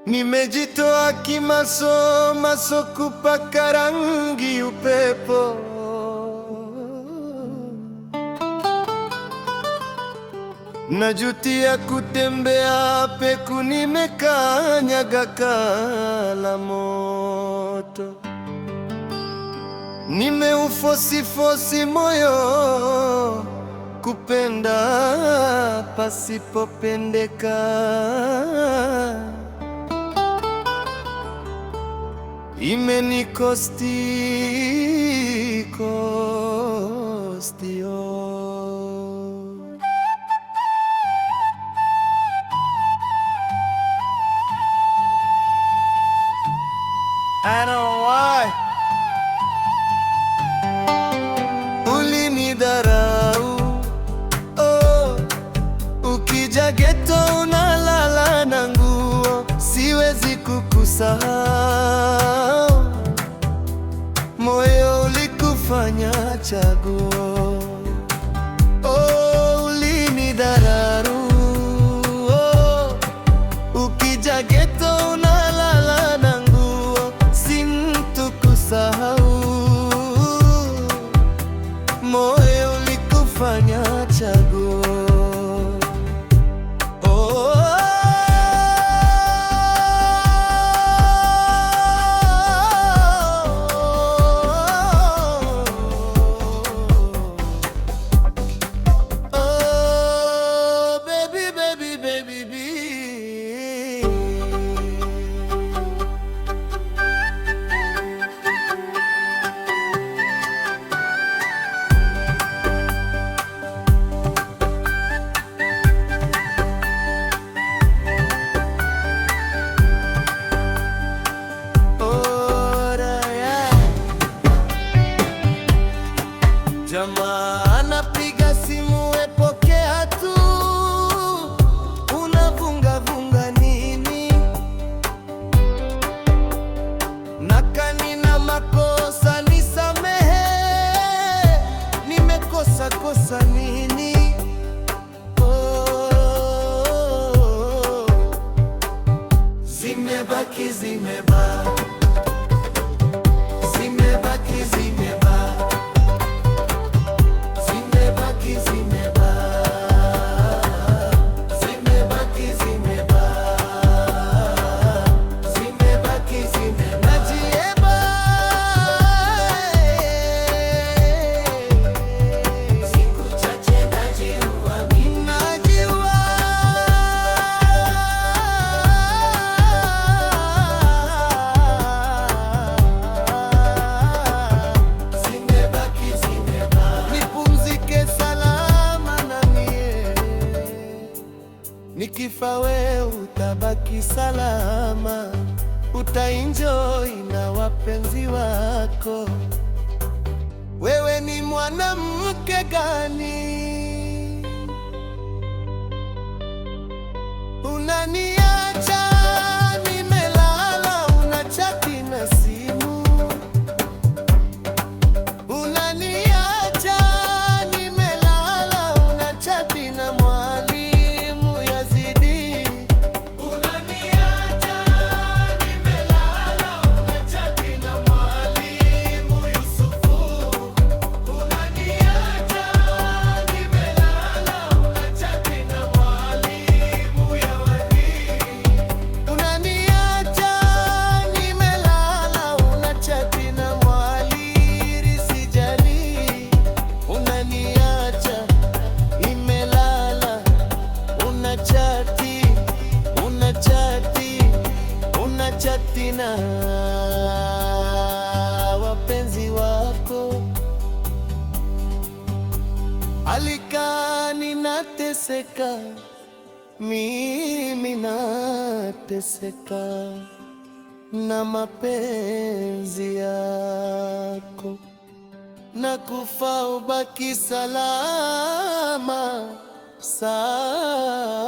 Nimejitoa kimasomaso kupaka rangi upepo. Najutia kutembea peku, nimekanyaga kala moto. Nimeufosi moyo kupenda pasipopendeka. Imenikosti I know why. Ulinidharau, oh, ukija ghetto unalala na nguo. Siwezi kukusahau, moyo ulikufanya chaguo. Oh, ulinidharau, oh, ukija ghetto unalala na nguo. Sintokusahau, moyo ulikufanya chaguo. Jamaa anapiga simu, epokea tu. Unavunga nini? Nakani na makosa nisamehe. Nimekosa nini? Oh, zimebaki nikifa we utabaki salama, utaenjoy na wapenzi wako. Wewe ni mwanamke gani? Unaniacha nimelala, unachati na simu. Unaniacha nimelala, unachati na unachati na wapenzi wako. Alika ninateseka, mimi nateseka na mapenzi yako. Nakufa ubaki salama, salama.